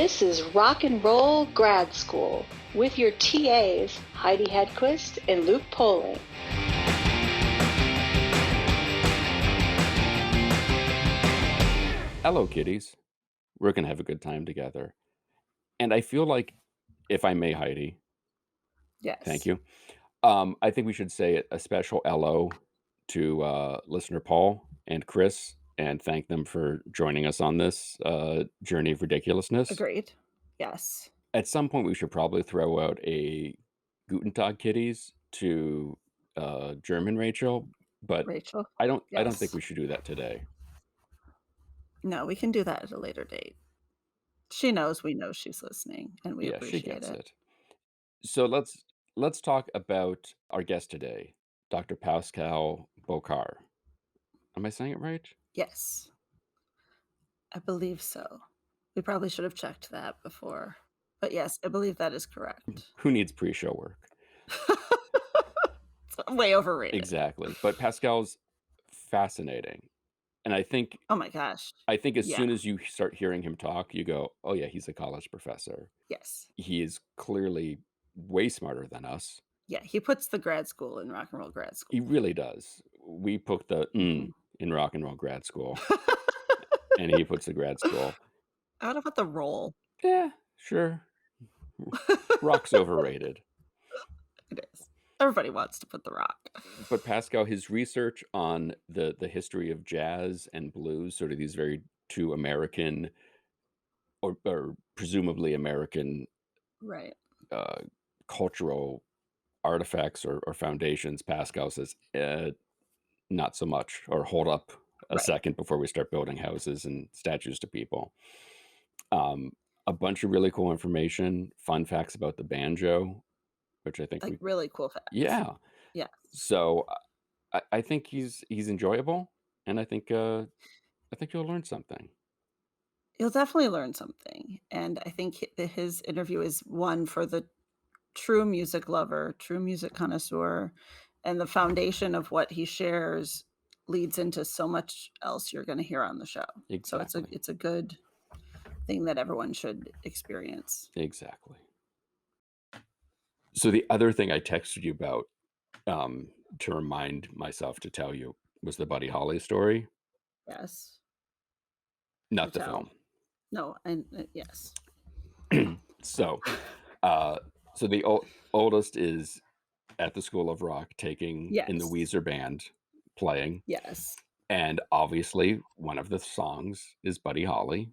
This is Rock and Roll Grad School with your TAs, Heidi Hedquist and Luke Poling. Hello, kiddies. We're going to have a good time together. And I feel like, if I may, Heidi, Yes. thank you. I think we should say a special hello to listener Paul and Chris and thank them for joining us on this journey of ridiculousness. Agreed. Yes. At some point, we should probably throw out a Guten Tag, kiddies, to German Rachel, but Rachel. I don't Yes. think we should do that today. No, we can do that at a later date. She knows we know she's listening, and we Yeah, she appreciate gets it. it. So let's talk about our guest today, Dr. Pascal Bokar. Am I saying it right? Yes. I believe so. We probably should have checked that before. But yes, I believe that is correct. Who needs pre-show work? It's way overrated. Exactly. But Pascal's fascinating. And I think Oh my gosh. as Yeah. soon as you start hearing him talk, you go, "Oh yeah, he's a college professor." Yes. He is clearly way smarter than us. Yeah, he puts the grad school in rock and roll grad school. He really does. We put the in rock and roll grad school, and he puts the grad school. How about the roll? Yeah, sure. Rock's overrated. It is. Everybody wants to put the rock. But Pascal, his research on the history of jazz and blues, sort of these very two American or presumably American Right. cultural artifacts or foundations, Pascal says, not so much, or hold up a second before we start building houses and statues to people. A bunch of really cool information, fun facts about the banjo, which I think really cool facts. Yeah. Yeah. So I think he's enjoyable, and I think you'll learn something. You'll definitely learn something, and I think his interview is one for the true music lover, true music connoisseur, and the foundation of what he shares leads into so much else you're going to hear on the show. Exactly. So it's a good thing that everyone should experience. Exactly. So the other thing I texted you about to remind myself to tell you was the Buddy Holly story. Yes. Not the film. No, and yes. So the oldest is at the School of Rock taking in the Weezer band playing. Yes. And obviously one of the songs is Buddy Holly.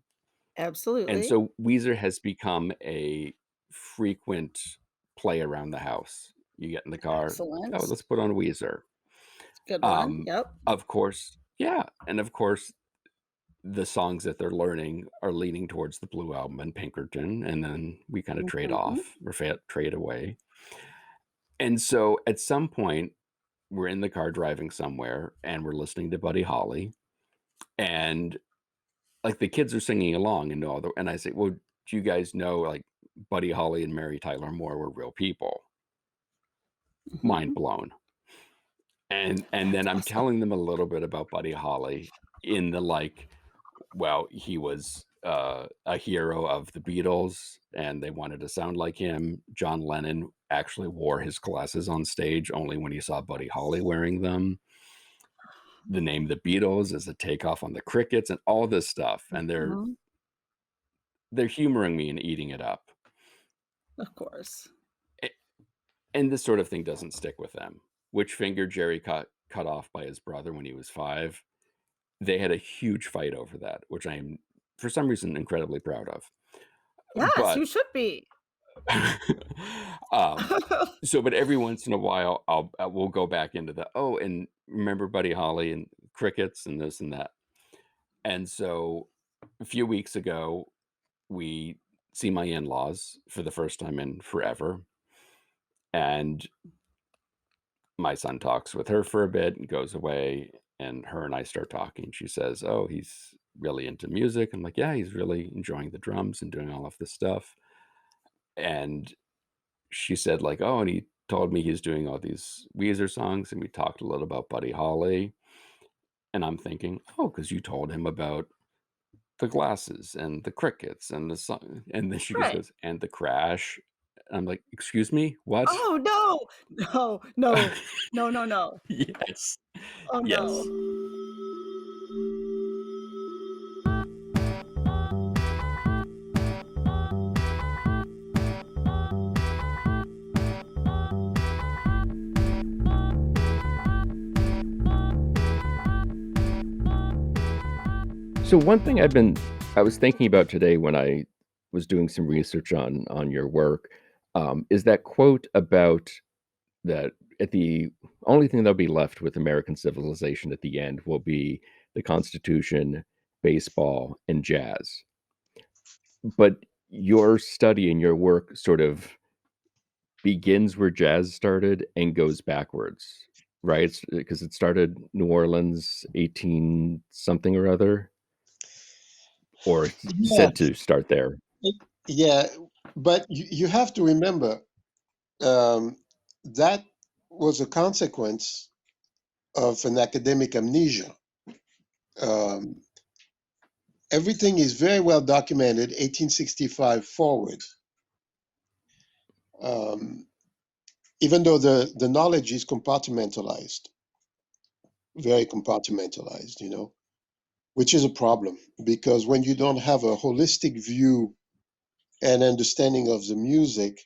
Absolutely. And so Weezer has become a frequent play around the house. You get in the car. Excellent. Oh, let's put on Weezer. Good one. Yep. Of course. Yeah. And of course, the songs that they're learning are leaning towards the Blue Album and Pinkerton. And then we kind of trade off or trade away. And so at some point, we're in the car driving somewhere and we're listening to Buddy Holly. And like the kids are singing along and I say, well, do you guys know like Buddy Holly and Mary Tyler Moore were real people? Mind blown. And then I'm telling them a little bit about Buddy Holly in the like, well, he was a hero of the Beatles and they wanted to sound like him. John Lennon actually wore his glasses on stage only when he saw Buddy Holly wearing them. The name The Beatles is a takeoff on the Crickets and all this stuff. And they're humoring me and eating it up. Of course. And this sort of thing doesn't stick with them. Which finger Jerry cut off by his brother when he was 5. They had a huge fight over that, which I am, for some reason, incredibly proud of. Yes, you should be. But every once in a while, we'll go back into and remember Buddy Holly and Crickets and this and that. And so a few weeks ago, we see my in-laws for the first time in forever. And my son talks with her for a bit and goes away. And her and I start talking. She says, oh, he's really into music. I'm like, yeah, he's really enjoying the drums and doing all of this stuff. And she said like, oh, and he told me he's doing all these Weezer songs. And we talked a little about Buddy Holly. And I'm thinking, oh, because you told him about the glasses and the crickets and the sun, and then she just Right. goes, and the crash. I'm like, excuse me, what? Oh, no. No, no. No, no, no. Yes, Oh, yes. no. So one thing I was thinking about today when I was doing some research on your work, is that quote about that at the only thing that'll be left with American civilization at the end will be the Constitution, baseball, and jazz. But your study and your work sort of begins where jazz started and goes backwards, right? Because it started New Orleans, 18 something or other, or it's Yeah, said to start there. yeah, but you have to remember that was a consequence of an academic amnesia. Um, everything is very well documented, 1865 forward. Um, even though the knowledge is compartmentalized, very compartmentalized, which is a problem because when you don't have a holistic view and understanding of the music,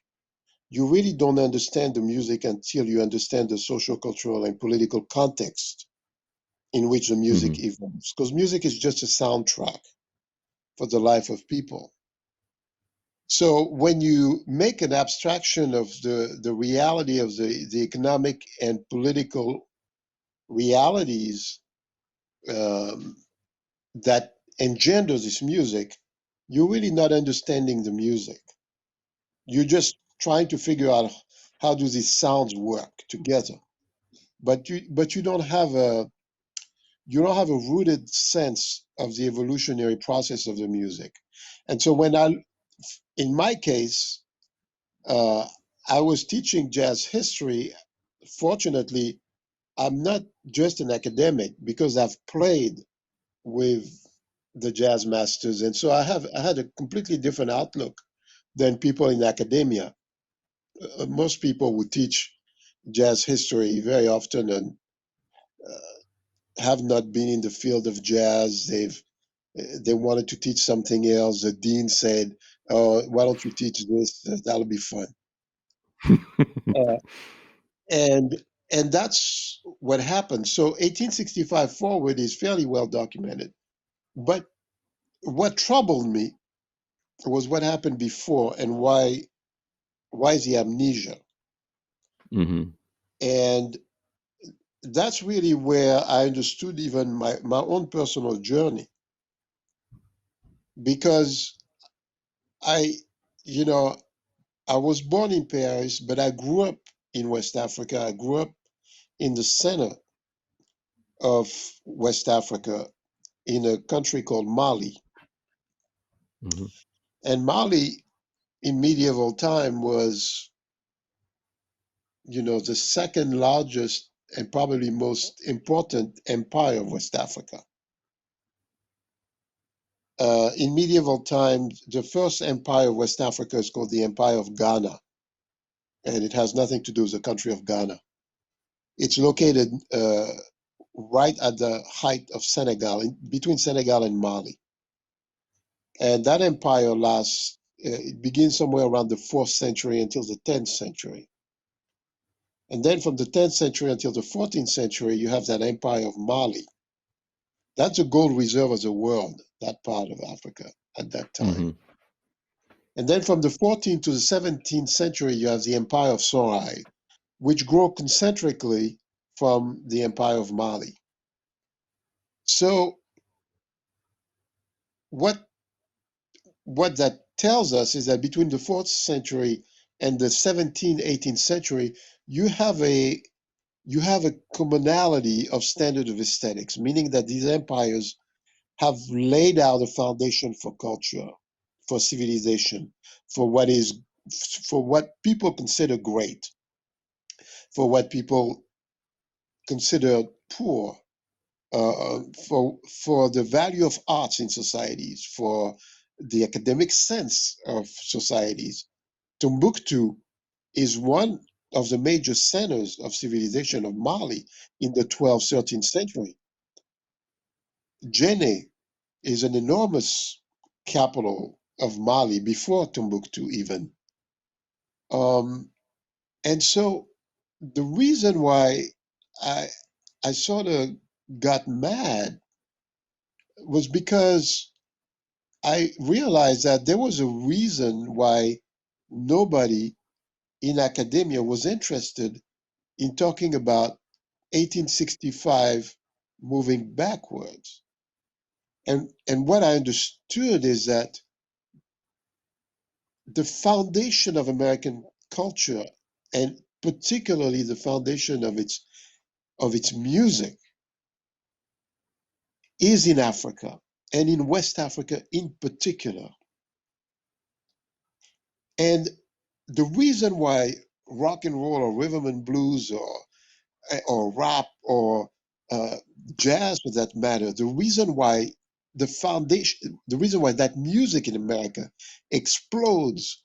you really don't understand the music until you understand the social, cultural, and political context in which the music Hmm. evolves. Because music is just a soundtrack for the life of people. So when you make an abstraction of the reality of the economic and political realities um, that engender this music, you're really not understanding the music. You're just trying to figure out how do these sounds work together. But you don't have a rooted sense of the evolutionary process of the music. And so in my case, uh, I was teaching jazz history. Fortunately, I'm not just an academic because I've played with the jazz masters, and so I had a completely different outlook than people in academia. Most people would teach jazz history very often and have not been in the field of jazz. They wanted to teach something else. The dean said, "Oh, why don't you teach this? That'll be fun." Uh, and and that's what happened. So 1865 forward is fairly well documented. But what troubled me was what happened before and why is the amnesia? Hmm. And that's really where I understood even my own personal journey because I, you know, I was born in Paris, but I grew up in West Africa. I grew up in the center of West Africa in a country called Mali. Hmm. And Mali in medieval time was, the second largest and probably most important empire of West Africa. In medieval times, the first empire of West Africa is called the Empire of Ghana, and it has nothing to do with the country of Ghana. It's located right at the height of Senegal, between Senegal and Mali. And that empire it begins somewhere around the 4th century until the 10th century. And then from the 10th century until the 14th century, you have that empire of Mali. That's a gold reserve of the world, that part of Africa at that time. Hmm. And then from the 14th to the 17th century, you have the empire of Songhai, which grew concentrically from the empire of Mali. So what that tells us is that between the 4th century and the 17th, 18th century, you have a commonality of standard of aesthetics, meaning that these empires have laid out a foundation for culture, for civilization, for what people consider great, for what people consider poor, for the value of arts in societies, for the academic sense of societies. Timbuktu is one of the major centers of civilization of Mali in the 12th, 13th century. Djenné is an enormous capital of Mali before Timbuktu even. And so the reason why I I sort of got mad was because I realized that there was a reason why nobody in academia was interested in talking about 1865 moving backwards. And what I understood is that the foundation of American culture, and particularly the foundation of its music, is in Africa, and in West Africa in particular. And the reason why rock and roll or rhythm and blues or rap or jazz for that matter, the reason why that music in America explodes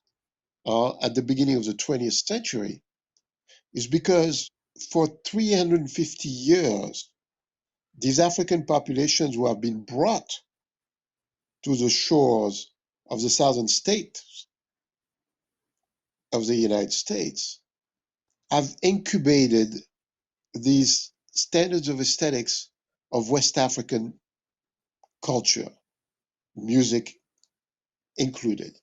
at the beginning of the 20th century is because for 350 years, these African populations who have been brought to the shores of the southern states of the United States have incubated these standards of aesthetics of West African culture, music included.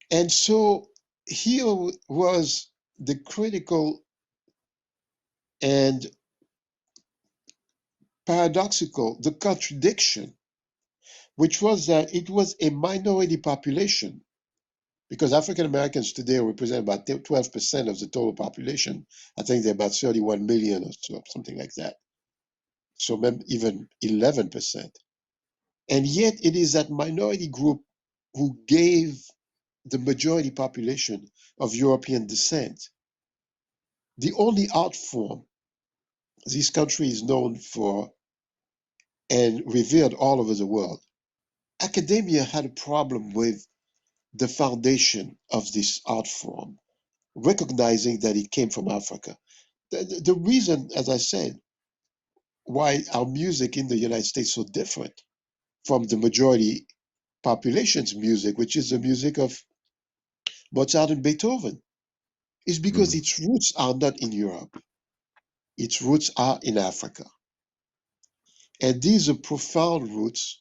And so here was the critical and paradoxical, the contradiction, which was that it was a minority population, because African Americans today represent about 12% of the total population. I think they're about 31 million or so, something like that. So maybe even 11%. And yet it is that minority group who gave the majority population of European descent the only art form this country is known for and revered all over the world. Academia had a problem with the foundation of this art form, recognizing that it came from Africa. The reason, as I said, why our music in the United States is so different from the majority population's music, which is the music of Mozart and Beethoven, is because its roots are not in Europe. Its roots are in Africa. And these are profound roots,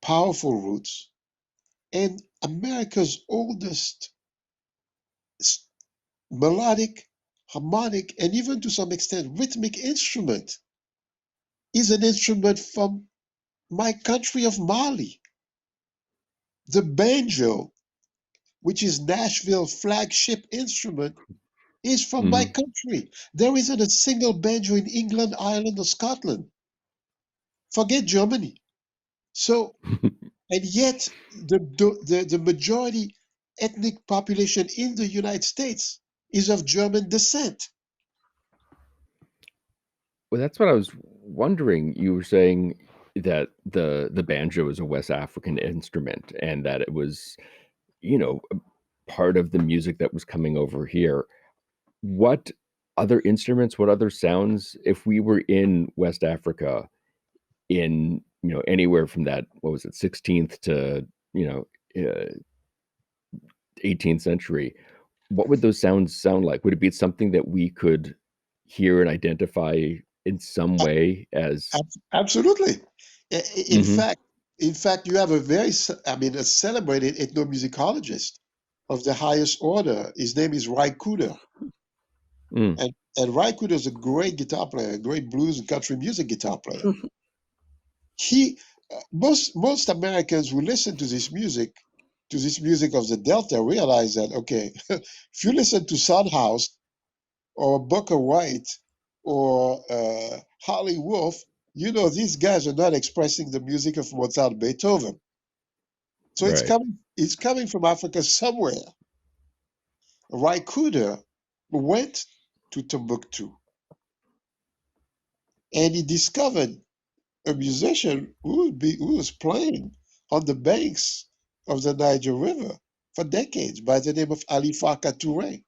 powerful roots, and America's oldest melodic, harmonic, and even to some extent rhythmic instrument is an instrument from my country of Mali. The banjo, which is Nashville's flagship instrument, is from my country. There isn't a single banjo in England, Ireland, or Scotland. Forget Germany. So, and yet the majority ethnic population in the United States is of German descent. Well, that's what I was wondering. You were saying that the banjo is a West African instrument and that it was, part of the music that was coming over here. What other instruments, what other sounds, if we were in West Africa in, anywhere from that, what was it, 16th to, 18th century, what would those sounds sound like? Would it be something that we could hear and identify in some way as? Absolutely. In Mhm. fact, you have a celebrated ethnomusicologist of the highest order. His name is Ry Cooder. Mm. And Ry Cooder is a great guitar player, a great blues and country music guitar player. Most Americans who listen to this music of the Delta, realize that, okay, if you listen to Sunhouse or Booker White or Holly Wolf, these guys are not expressing the music of Mozart and Beethoven. So Right. it's coming from Africa somewhere. Ry Cooder went to Timbuktu And he discovered a musician who was playing on the banks of the Niger River for decades by the name of Ali Farka Touré.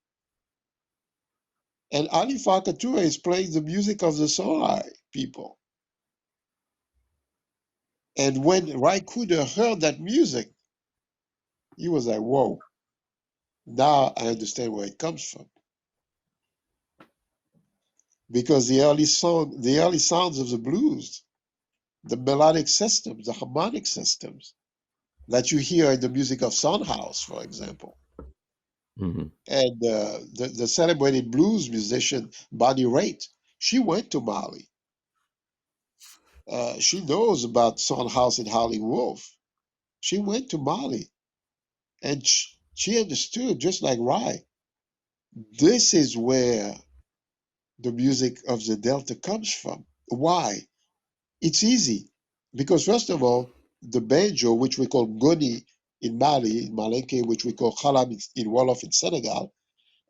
And Ali Farka Touré is playing the music of the Songhai people. And when Rai Kuda heard that music, he was like, whoa, now I understand where it comes from. Because the early sounds of the blues, the melodic systems, the harmonic systems that you hear in the music of Sondhaus, for example. Mm-hmm. And the celebrated blues musician Bonnie Raitt, she went to Mali. She knows about Sondhaus and Howling Wolf. She went to Mali, and she understood, just like Rai, this is where the music of the Delta comes from. Why? It's easy, because first of all, the banjo, which we call goni in Mali, in Malinke, which we call khalam in Wolof in Senegal,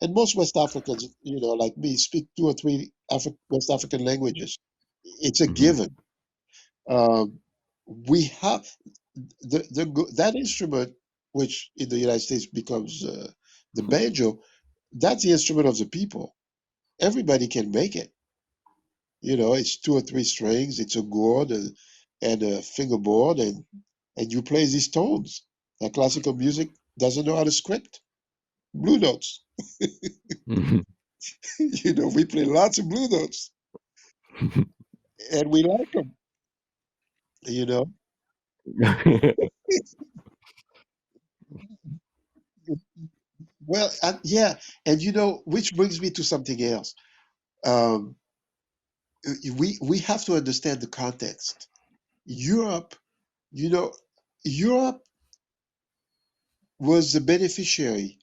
and most West Africans, like me, speak 2 or 3 West African languages. It's a Mm-hmm. given. We have that instrument, which in the United States becomes the banjo. That's the instrument of the people. Everybody can make it. It's 2 or 3 strings. It's a gourd and a fingerboard, and you play these tones. Classical music doesn't know how to script. Blue notes. Mm-hmm. We play lots of blue notes, and we like them. You know. Well, yeah, and which brings me to something else. Um, we have to understand the context. Europe, you know, Europe was the beneficiary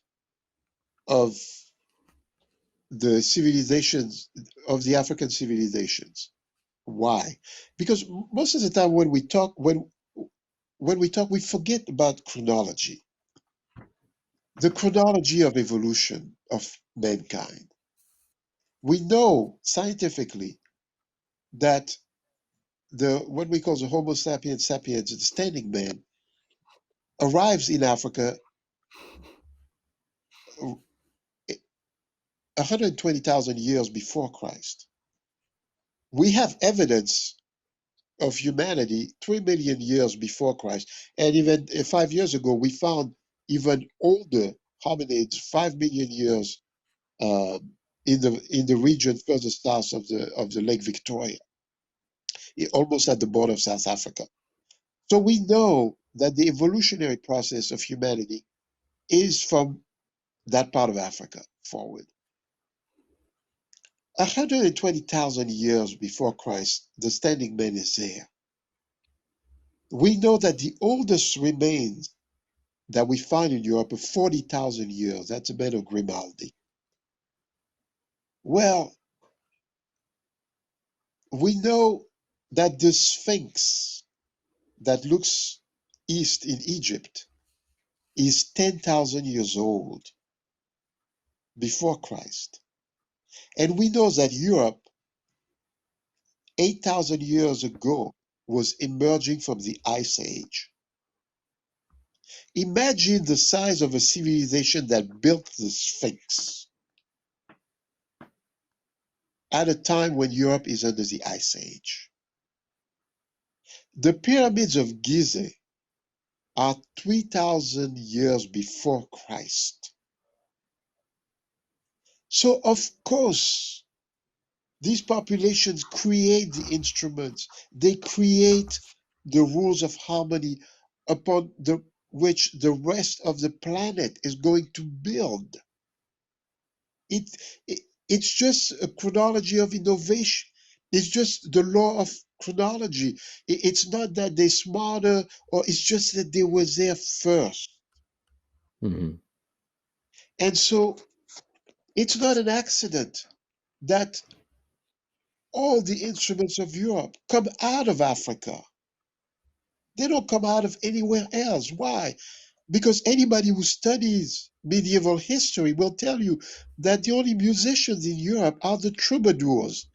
of the civilizations of the African civilizations. Why? Because most of the time when we talk, we forget about chronology, the chronology of evolution of mankind. We know scientifically that what we call the Homo sapiens sapiens, the standing man, arrives in Africa 120,000 years before Christ. We have evidence of humanity 3 million years before Christ. And even 5 years ago, we found even older hominids 5 million years in the region further south of the Lake Victoria, almost at the border of South Africa. So we know that the evolutionary process of humanity is from that part of Africa forward. 120,000 years before Christ, the standing man is there. We know that the oldest remains that we find in Europe are 40,000 years. That's a man of Grimaldi. Well, we know that the Sphinx that looks east in Egypt is 10,000 years old before Christ. And we know that Europe, 8,000 years ago, was emerging from the Ice Age. Imagine the size of a civilization that built the Sphinx at a time when Europe is under the Ice Age. The pyramids of Giza are 3,000 years before Christ. So, of course, these populations create the instruments. They create the rules of harmony upon which the rest of the planet is going to build. It, it's just a chronology of innovation. It's just the law of chronology. It's not that they're smarter, or it's just that they were there first. Mm-hmm. And so it's not an accident that all the instruments of Europe come out of Africa. They don't come out of anywhere else. Why? Because anybody who studies medieval history will tell you that the only musicians in Europe are the troubadours.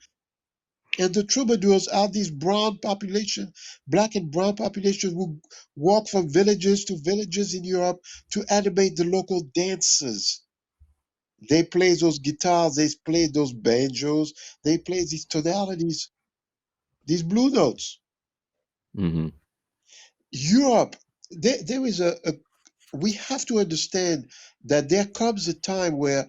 And the troubadours are these brown population, black and brown population who walk from villages to villages in Europe to animate the local dances. They play those guitars, they play those banjos, they play these tonalities, these blue notes. Mm-hmm. Europe, there is we have to understand that there comes a time where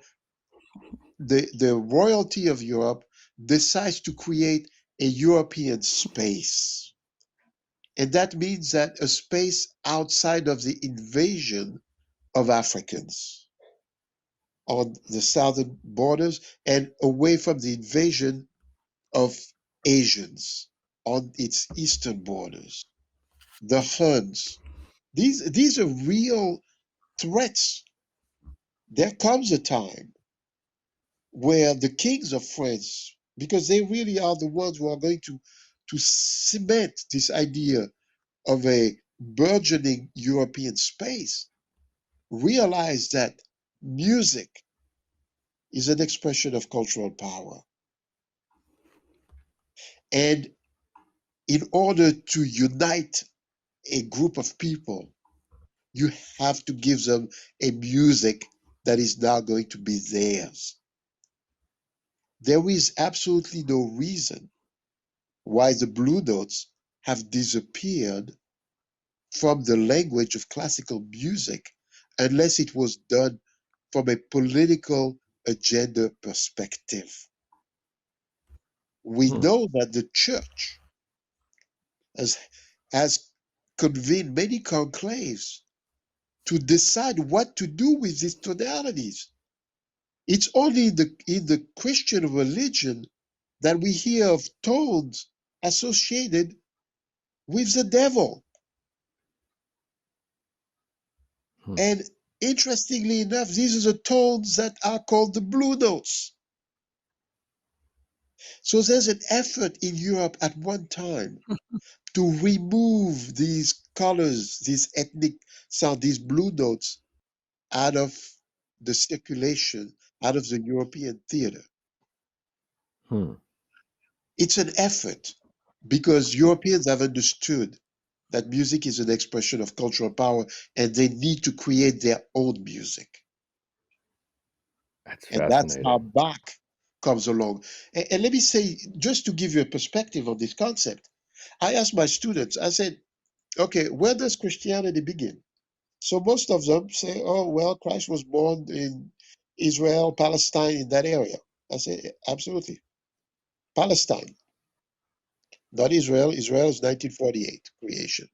the royalty of Europe decides to create a European space. And that means that a space outside of the invasion of Africans on the southern borders and away from the invasion of Asians on its eastern borders. The Huns. These are real threats. There comes a time where the kings of France, because they really are the ones who are going to cement this idea of a burgeoning European space, realize that music is an expression of cultural power. And in order to unite a group of people, you have to give them a music that is now going to be theirs. There is absolutely no reason why the blue notes have disappeared from the language of classical music unless it was done from a political agenda perspective. We know that the church has, has convened many conclaves to decide what to do with these tonalities. It's only in the Christian religion that we hear of tones associated with the devil. And interestingly enough, these are the tones that are called the blue notes. So there's an effort in Europe at one time to remove these colors, these ethnic sound, these blue notes out of the circulation, out of the European theater. It's an effort because Europeans have understood that music is an expression of cultural power and they need to create their own music. That's And that's how fascinating. Bach comes along. And let me say, just to give you a perspective on this concept, I asked my students, I said, okay, where does Christianity begin? So most of them say, oh, well, Christ was born in Israel, Palestine, in that area. I say, absolutely. Palestine, not Israel. Israel is 1948 creation,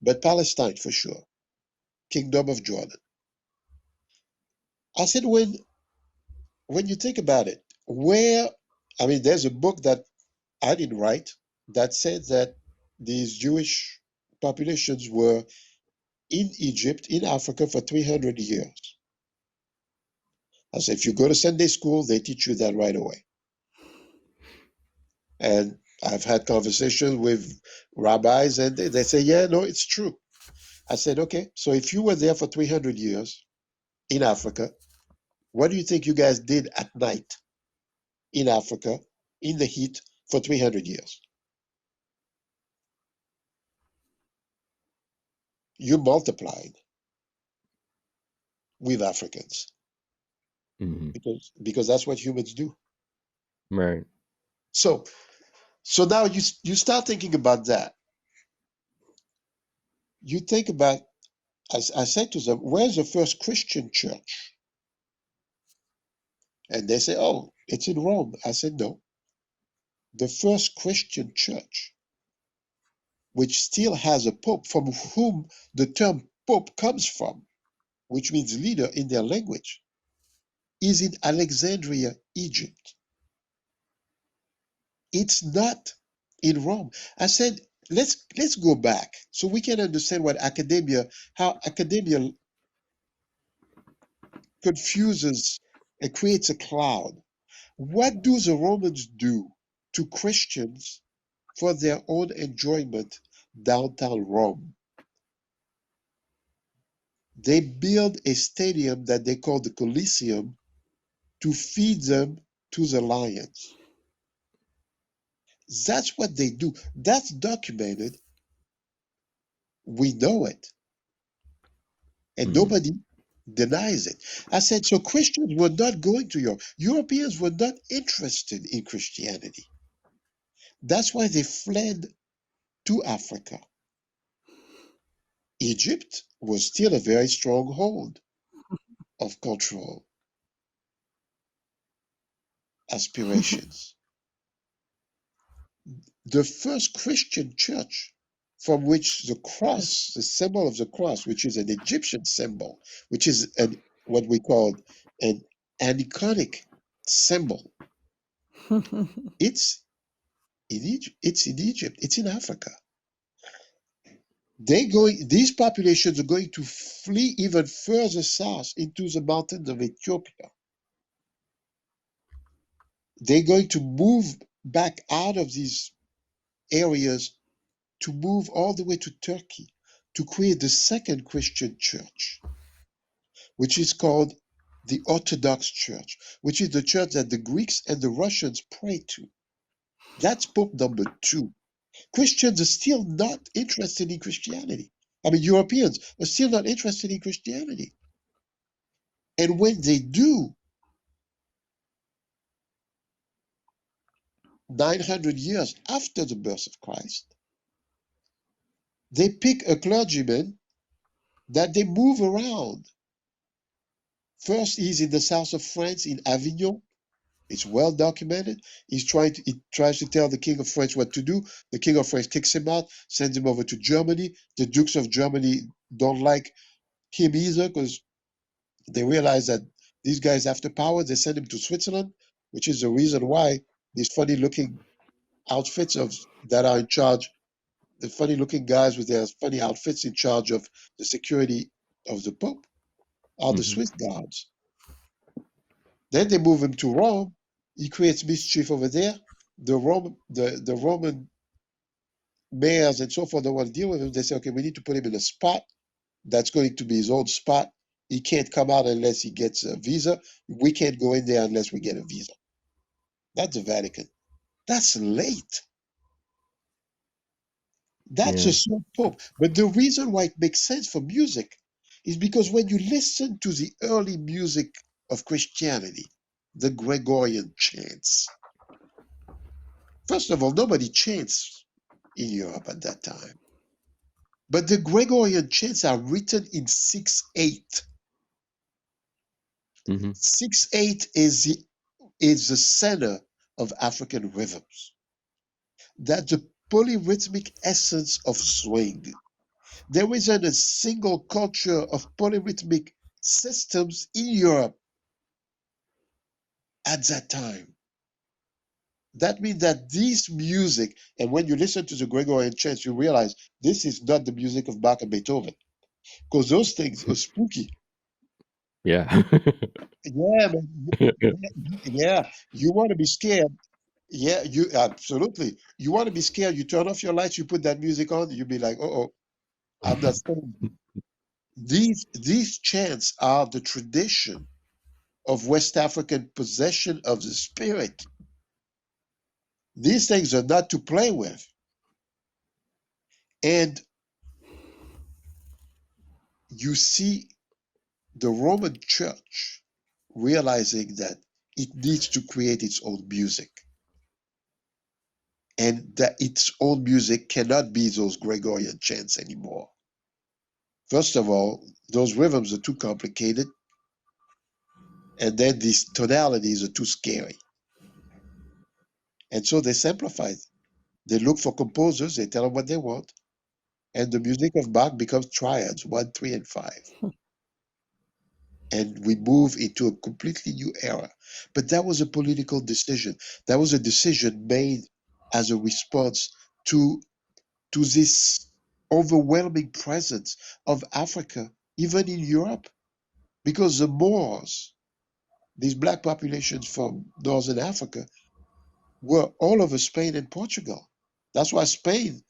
but Palestine for sure. Kingdom of Jordan. I said, when you think about it, I mean, there's a book that I didn't write that said that these Jewish populations were in Egypt, in Africa for 300 years. I said, if you go to Sunday school, they teach you that right away. And I've had conversations with rabbis and they say, yeah, no, it's true. I said, okay, so if you were there for 300 years in Africa, what do you think you guys did at night in Africa in the heat for 300 years? You multiplied with Africans because that's what humans do. Right. So now you start thinking about that. You think about, I said to them, where's the first Christian church? And they say, oh, it's in Rome. I said, no. The first Christian church, which still has a pope from whom the term pope comes from, which means leader in their language, is in Alexandria, Egypt. It's not in Rome. I said, let's go back so we can understand how academia confuses and creates a cloud. What do the Romans do to Christians for their own enjoyment downtown Rome? They build a stadium that they call the Colosseum to feed them to the lions. That's what they do. That's documented. We know it. And nobody denies it. I said, so Christians were not going to Europe. Europeans were not interested in Christianity. That's why they fled to Africa. Egypt was still a very strong hold of cultural aspirations. The first Christian church from which the cross, the symbol of the cross, which is an Egyptian symbol, which is what we call an iconic symbol, it's in Egypt. It's in Egypt. It's in Africa. These populations are going to flee even further south into the mountains of Ethiopia. They're going to move back out of these areas to move all the way to Turkey to create the second Christian church, which is called the Orthodox Church, which is the church that the Greeks and the Russians pray to. That's Pope number 2. Christians are still not interested in Christianity. I mean, Europeans are still not interested in Christianity. And when they do, 900 years after the birth of Christ, they pick a clergyman that they move around. First, he's in the south of France, in Avignon. It's well documented. He tries to tell the king of France what to do. The king of France kicks him out, sends him over to Germany. The dukes of Germany don't like him either because they realize that these guys after power. They send him to Switzerland, which is the reason why these funny-looking outfits that are in charge, the funny-looking guys with their funny outfits in charge of the security of the Pope, are the Swiss guards. Then they move him to Rome. He creates mischief over there. The Roman mayors and so forth don't want to deal with him. They say, okay, we need to put him in a spot that's going to be his own spot. He can't come out unless he gets a visa. We can't go in there unless we get a visa. That's the Vatican. That's late. That's a slow Pope. But the reason why it makes sense for music is because when you listen to the early music of Christianity, the Gregorian chants, first of all, nobody chants in Europe at that time. But the Gregorian chants are written in 6/8. 6/8 is the center of African rhythms. That's the polyrhythmic essence of swing. There isn't a single culture of polyrhythmic systems in Europe at that time. That means that this music, and when you listen to the Gregorian chants, you realize this is not the music of Bach and Beethoven, because those things are spooky. Yeah. Yeah, man. Yeah. You want to be scared. Yeah, you absolutely. You want to be scared. You turn off your lights, you put that music on, you'll be like, oh, I'm not staying. These chants are the tradition of West African possession of the spirit. These things are not to play with. And you see the Roman Church realizing that it needs to create its own music. And that its own music cannot be those Gregorian chants anymore. First of all, those rhythms are too complicated. And then these tonalities are too scary. And so they simplified. They look for composers, they tell them what they want, and the music of Bach becomes triads, 1, 3, and 5. And we move into a completely new era. But that was a political decision. That was a decision made as a response to this overwhelming presence of Africa, even in Europe. Because the Moors, these black populations from Northern Africa, were all over Spain and Portugal. That's why Spain,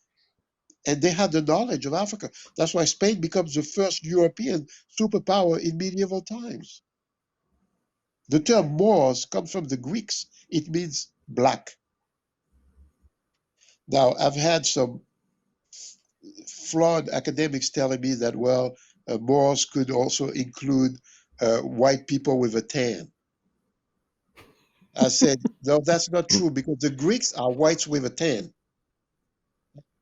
and they had the knowledge of Africa. That's why Spain becomes the first European superpower in medieval times. The term Moors comes from the Greeks. It means black. Now, I've had some flawed academics telling me that, well, Moors could also include white people with a tan. I said, no, that's not true, because the Greeks are whites with a tan,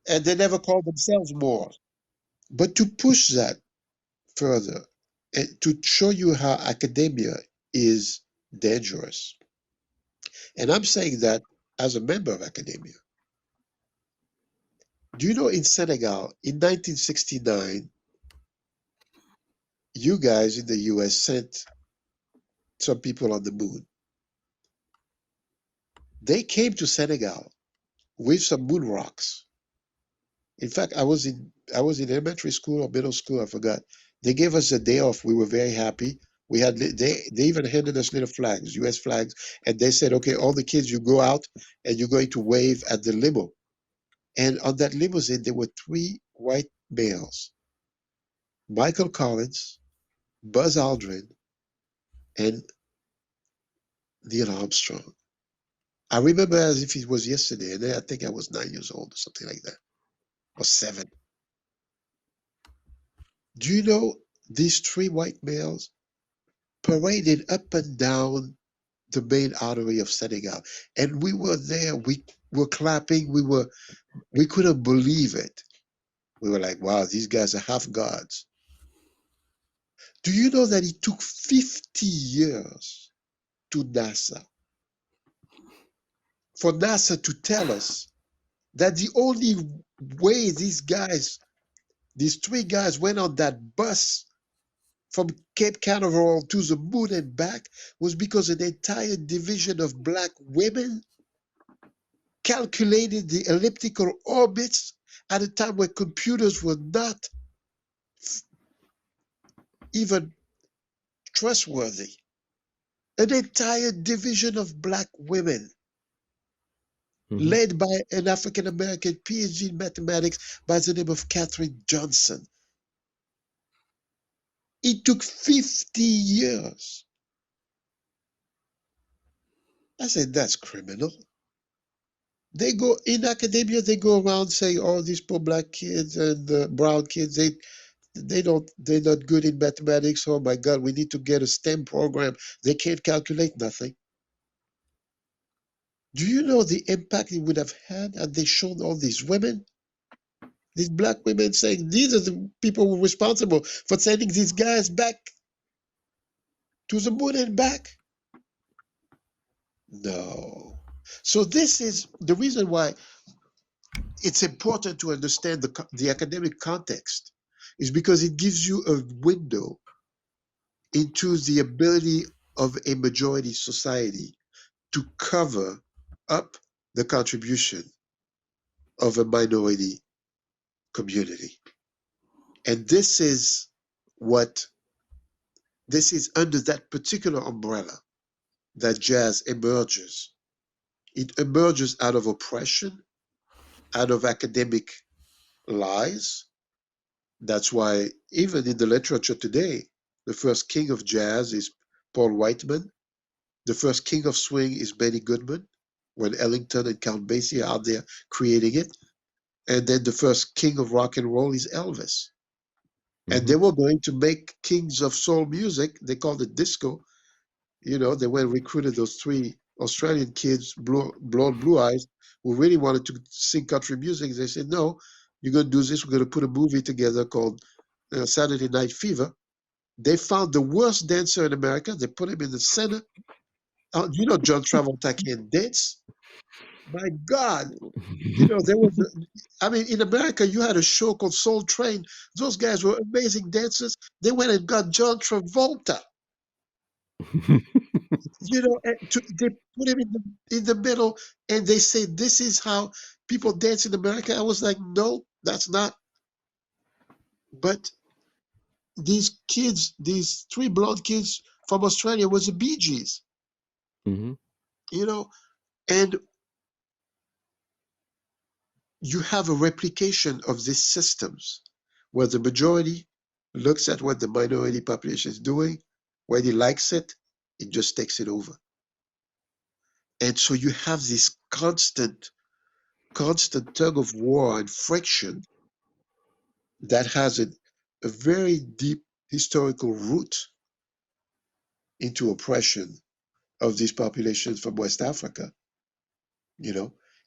and they never called themselves Moors. But to push that further, and to show you how academia is dangerous, and I'm saying that as a member of academia. Do you know in Senegal, in 1969, you guys in the US sent some people on the moon? They came to Senegal with some moon rocks. In fact, I was in elementary school or middle school, I forgot. They gave us a day off. We were very happy. We had they even handed us little flags, US flags, and they said, okay, all the kids, you go out and you're going to wave at the limo. And on that limousine, there were three white males: Michael Collins, Buzz Aldrin, and Neil Armstrong. I remember as if it was yesterday, and I think I was 9 years old or something like that, or 7. Do you know these three white males paraded up and down the main artery of Senegal? And we were there, we were clapping, we couldn't believe it. We were like, wow, these guys are half gods. Do you know that it took 50 years to NASA for NASA to tell us that the only way these three guys went on that bus from Cape Canaveral to the moon and back was because an entire division of black women calculated the elliptical orbits at a time when computers were not even trustworthy. An entire division of black women, led by an African American PhD in mathematics by the name of Katherine Johnson. It took 50 years. I said, that's criminal. They go in academia, they go around saying, oh, these poor black kids and brown kids, they're not good in mathematics. Oh my God, we need to get a STEM program. They can't calculate nothing. Do you know the impact it would have had had they shown all these women, these black women, saying these are the people who are responsible for sending these guys back to the moon and back? No. So this is the reason why it's important to understand the academic context, is because it gives you a window into the ability of a majority society to cover up the contribution of a minority community. And this is under that particular umbrella that jazz emerges. It emerges out of oppression, out of academic lies. That's why even in the literature today, the first king of jazz is Paul Whiteman. The first king of swing is Benny Goodman, when Ellington and Count Basie are out there creating it. And then the first king of rock and roll is Elvis. And they were going to make kings of soul music. They called it disco. You know, they went and recruited those three Australian kids, blonde, blue eyes, who really wanted to sing country music. They said, no, you're going to do this. We're going to put a movie together called Saturday Night Fever. They found the worst dancer in America. They put him in the center. You know, John Travolta can dance. My God. You know, in America, you had a show called Soul Train. Those guys were amazing dancers. They went and got John Travolta. You know, they put him in the middle, and they say, this is how people dance in America. I was like, no, that's not. But these kids, these three blonde kids from Australia, was the Bee Gees. You know, and you have a replication of these systems where the majority looks at what the minority population is doing, whether he likes it, it just takes it over. And so you have this constant constant tug of war and friction that has a very deep historical root into oppression of these populations from West Africa,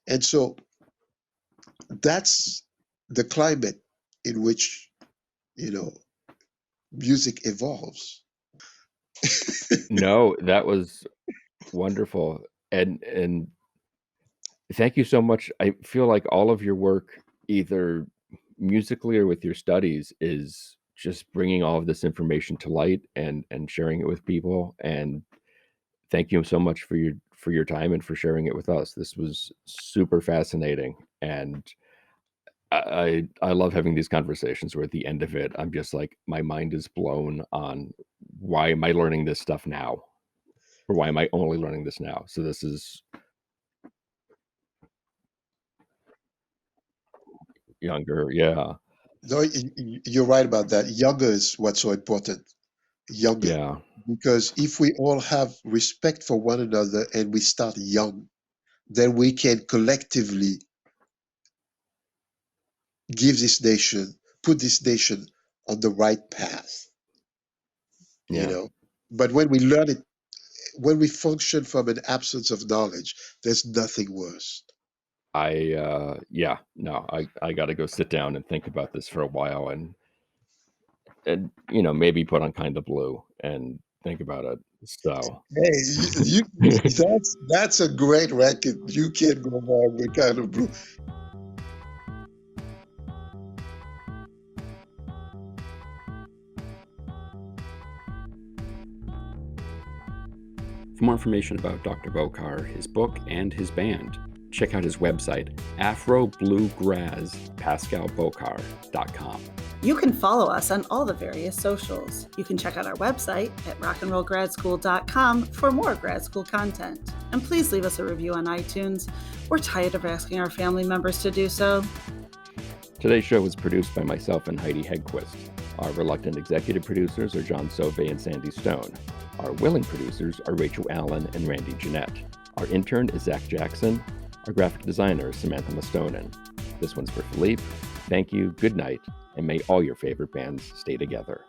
And so that's the climate in which, music evolves. No, that was wonderful. And thank you so much. I feel like all of your work, either musically or with your studies, is just bringing all of this information to light and sharing it with people. And thank you so much for your time and for sharing it with us. This was super fascinating, and I love having these conversations where at the end of it, I'm just like, my mind is blown on why am I learning this stuff now, or why am I only learning this now? So this is younger, yeah. No, you're right about that. Younger is what's so important. Younger. Yeah. Because if we all have respect for one another and we start young, then we can collectively put this nation on the right path. But when we learn it, when we function from an absence of knowledge, there's nothing worse. I got to go sit down and think about this for a while and maybe put on Kind of Blue and think about it. So hey, that's a great record. You can't go wrong with Kind of Blue. For more information about Dr. Bokar, his book, and his band, check out his website, afrobluegraspascalbokar.com. You can follow us on all the various socials. You can check out our website at rockandrollgradschool.com for more grad school content. And please leave us a review on iTunes. We're tired of asking our family members to do so. Today's show was produced by myself and Heidi Hegquist. Our reluctant executive producers are John Sauvé and Sandy Stone. Our willing producers are Rachel Allen and Randy Jeanette. Our intern is Zach Jackson. Our graphic designer is Samantha Mastonin. This one's for Philippe. Thank you, good night, and may all your favorite bands stay together.